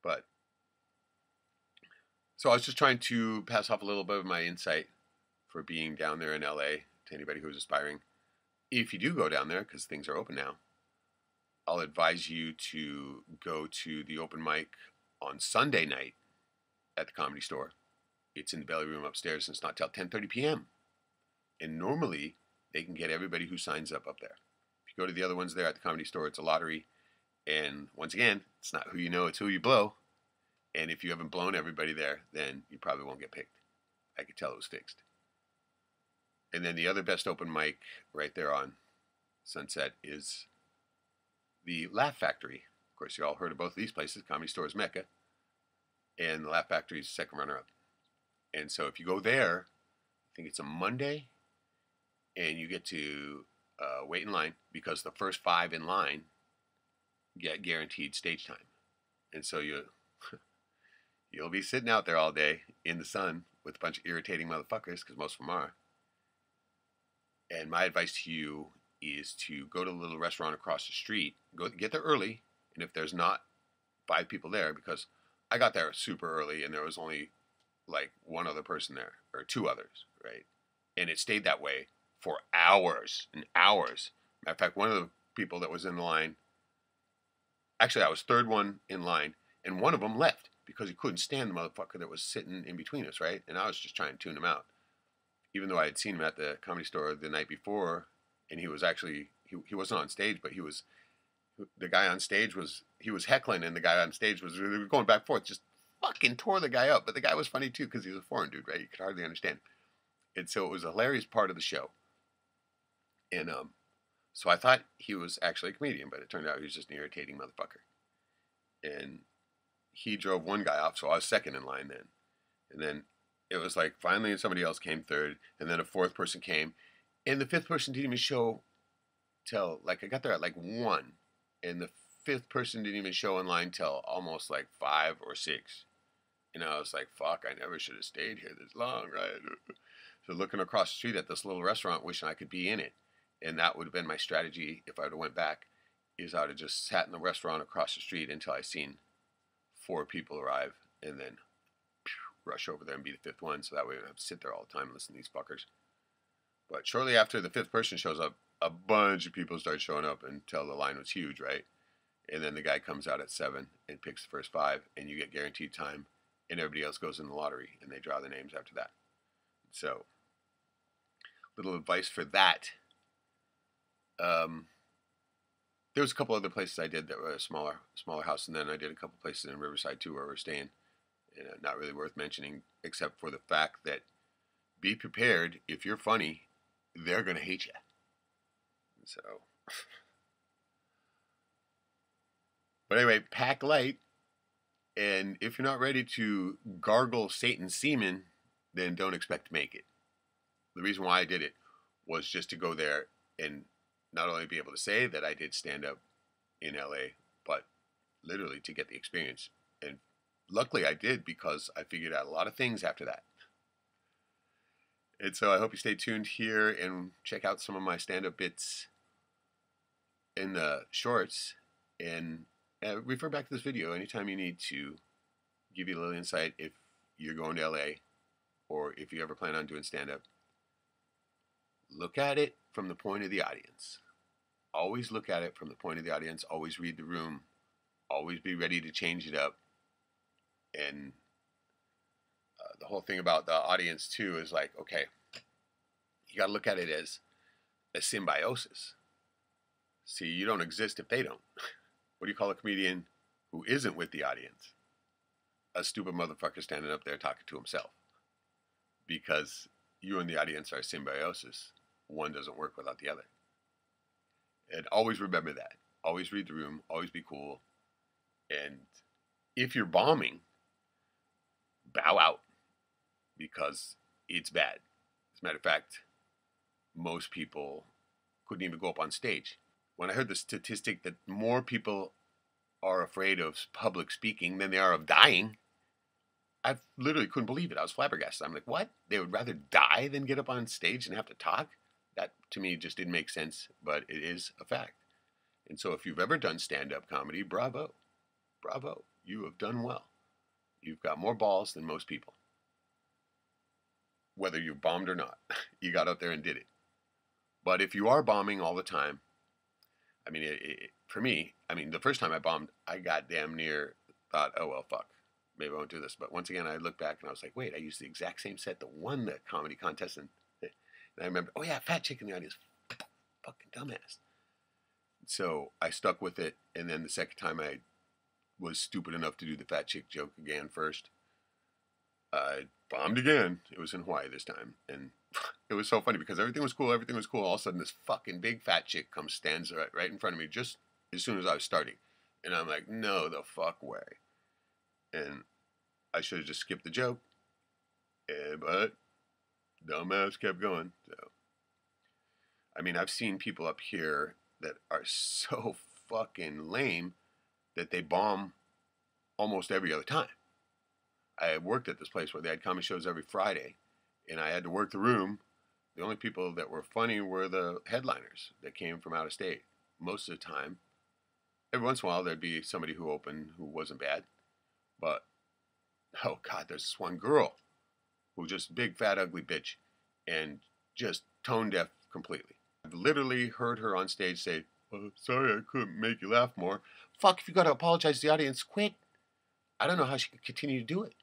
But so I was just trying to pass off a little bit of my insight for being down there in LA to anybody who's aspiring. If you do go down there, because things are open now, I'll advise you to go to the open mic on Sunday night at the Comedy Store. It's in the belly room upstairs, and it's not till 10:30 p.m. And normally, they can get everybody who signs up there. If you go to the other ones there at the Comedy Store, it's a lottery. And once again, it's not who you know, it's who you blow. And if you haven't blown everybody there, then you probably won't get picked. I could tell it was fixed. And then the other best open mic right there on Sunset is the Laugh Factory. Of course, you all heard of both of these places. Comedy Store is Mecca. And the Laugh Factory is second runner-up. And so if you go there, I think it's a Monday, and you get to wait in line because the first 5 in line get guaranteed stage time. And so you'll be sitting out there all day in the sun with a bunch of irritating motherfuckers, because most of them are. And my advice to you is to go to the little restaurant across the street. Get there early, and if there's not 5 people there, because I got there super early and there was only like 1 other person there, or 2 others, right? And it stayed that way for hours and hours. Matter of fact, one of the people that was in the line, actually I was 3rd one in line, and one of them left because he couldn't stand the motherfucker that was sitting in between us, right? And I was just trying to tune him out. Even though I had seen him at the Comedy Store the night before, and he was actually, he wasn't on stage, but the guy on stage was heckling, and the guy on stage was going back and forth, just fucking tore the guy up. But the guy was funny too, because he was a foreign dude, right? You could hardly understand. And so it was a hilarious part of the show. And so I thought he was actually a comedian, but it turned out he was just an irritating motherfucker. And he drove one guy off, so I was second in line then. And then it was like finally somebody else came third, and then a 4th person came, and the 5th person didn't even show till, like, I got there at like 1, and the 5th person didn't even show in line till almost like 5 or 6. And I was like, fuck, I never should have stayed here this long, right? So looking across the street at this little restaurant, wishing I could be in it. And that would have been my strategy if I would have went back, is I would have just sat in the restaurant across the street until I seen 4 people arrive, and then rush over there and be the 5th one, so that way I don't have to sit there all the time and listen to these fuckers. But shortly after the 5th person shows up, a bunch of people start showing up until the line was huge, right? And then the guy comes out at 7 and picks the first 5, and you get guaranteed time, and everybody else goes in the lottery, and they draw their names after that. So, little advice for that. There was a couple other places I did that were a smaller house, and then I did a couple places in Riverside too where we're staying. And not really worth mentioning, except for the fact that be prepared. If you're funny, they're going to hate you. So, but anyway, pack light. And if you're not ready to gargle Satan's semen, then don't expect to make it. The reason why I did it was just to go there and not only be able to say that I did stand up in LA, but literally to get the experience. And luckily I did, because I figured out a lot of things after that. And so I hope you stay tuned here and check out some of my stand-up bits in the shorts, and refer back to this video anytime you need to give you a little insight if you're going to LA, or if you ever plan on doing stand-up. Look at it from the point of the audience. Always look at it from the point of the audience. Always read the room. Always be ready to change it up. And the whole thing about the audience too is like, okay, you got to look at it as a symbiosis. See, you don't exist if they don't. What do you call a comedian who isn't with the audience? A stupid motherfucker standing up there talking to himself. Because you and the audience are symbiosis. One doesn't work without the other. And always remember that. Always read the room. Always be cool. And if you're bombing, bow out, because it's bad. As a matter of fact, most people couldn't even go up on stage. When I heard the statistic that more people are afraid of public speaking than they are of dying, I literally couldn't believe it. I was flabbergasted. I'm like, what? They would rather die than get up on stage and have to talk? That, to me, just didn't make sense, but it is a fact. And so if you've ever done stand-up comedy, bravo. bravo, you have done well. You've got more balls than most people. Whether you bombed or not, you got out there and did it. But if you are bombing all the time, I mean, for me, I mean, the first time I bombed, I got damn near thought, oh, well, fuck. Maybe I won't do this. But once again, I looked back and I was like, wait, I used the exact same set that won the comedy contest. And I remember, oh, yeah, fat chick in the audience. Fucking dumbass. So I stuck with it. And then the second time I was stupid enough to do the fat chick joke again first, I bombed again. It was in Hawaii this time. And it was so funny because everything was cool. Everything was cool. All of a sudden, this fucking big fat chick stands right in front of me just as soon as I was starting. And I'm like, no, the fuck way. And I should have just skipped the joke. But dumbass kept going. So, I mean, I've seen people up here that are so fucking lame that they bomb almost every other time. I worked at this place where they had comedy shows every Friday, and I had to work the room. The only people that were funny were the headliners that came from out of state. Most of the time, every once in a while, there'd be somebody who opened who wasn't bad. But, oh God, there's this one girl who just big, fat, ugly bitch and just tone deaf completely. I've literally heard her on stage say, oh, sorry, I couldn't make you laugh more. Fuck, if you got to apologize to the audience, quit. I don't know how she could continue to do it.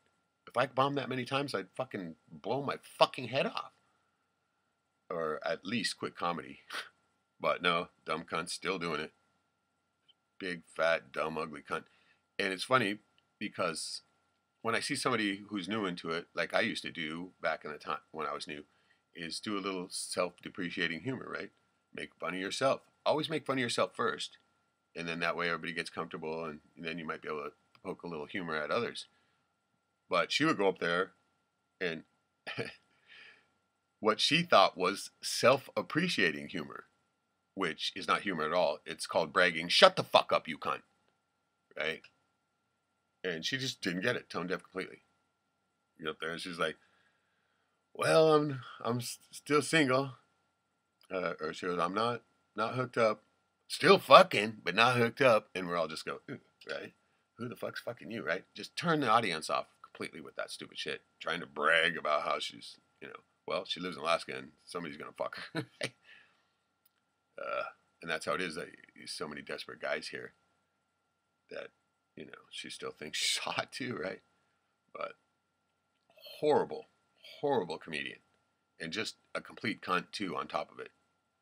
If I bombed that many times, I'd fucking blow my fucking head off. Or at least quit comedy. But no, dumb cunt, still doing it. Big, fat, dumb, ugly cunt. And it's funny because when I see somebody who's new into it, like I used to do back in the time when I was new, is do a little self-depreciating humor, right? Make fun of yourself. Always make fun of yourself first. And then that way everybody gets comfortable and then you might be able to poke a little humor at others. But she would go up there and what she thought was self-appreciating humor, which is not humor at all. It's called bragging. Shut the fuck up, you cunt. Right? And she just didn't get it. Tone deaf completely. You get up there and she's like, well, I'm still single. Or she goes, I'm not hooked up. Still fucking, but not hooked up. And we're all just go, right? Who the fuck's fucking you, right? Just turn the audience off completely with that stupid shit. Trying to brag about how she's, well, she lives in Alaska and somebody's going to fuck her. And that's how it is. That so many desperate guys here that, she still thinks she's hot too, right? But horrible, horrible comedian. And just a complete cunt too on top of it.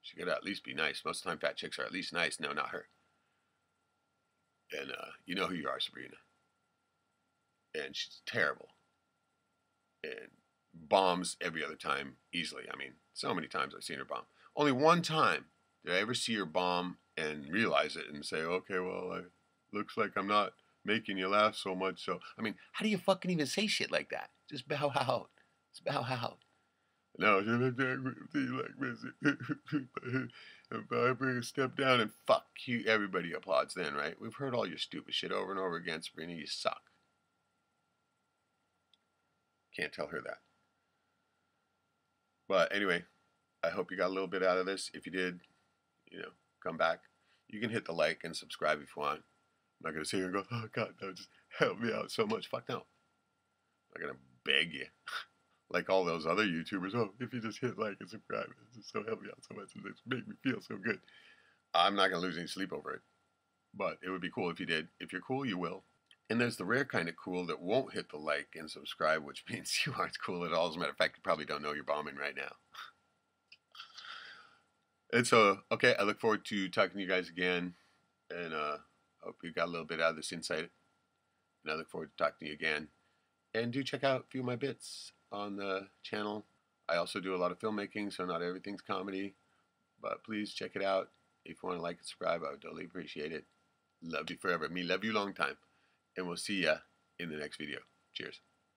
She could at least be nice. Most of the time fat chicks are at least nice. No, not her. And you know who you are, Sabrina. And she's terrible. And bombs every other time easily. I mean, so many times I've seen her bomb. Only one time did I ever see her bomb and realize it and say, okay, well, looks like I'm not making you laugh so much. So, I mean, how do you fucking even say shit like that? Just bow out. Just bow out. No, like this. If I bring a step down and fuck you, everybody applauds then, right? We've heard all your stupid shit over and over again, Sabrina. You suck. Can't tell her that. But anyway, I hope you got a little bit out of this. If you did, come back. You can hit the like and subscribe if you want. I'm not going to sit here and go, oh, God, no, just help me out so much. Fuck no. I'm not going to beg you. Like all those other YouTubers, oh, if you just hit like and subscribe, it just so help me out so much. It just make me feel so good. I'm not going to lose any sleep over it. But it would be cool if you did. If you're cool, you will. And there's the rare kind of cool that won't hit the like and subscribe, which means you aren't cool at all. As a matter of fact, you probably don't know you're bombing right now. And so, okay, I look forward to talking to you guys again. And hope you got a little bit out of this insight. And I look forward to talking to you again. And do check out a few of my bits on the channel. I also do a lot of filmmaking, so not everything's comedy. But please check it out. If you want to like and subscribe, I would totally appreciate it. Love you forever. Me love you long time. And we'll see ya in the next video. Cheers.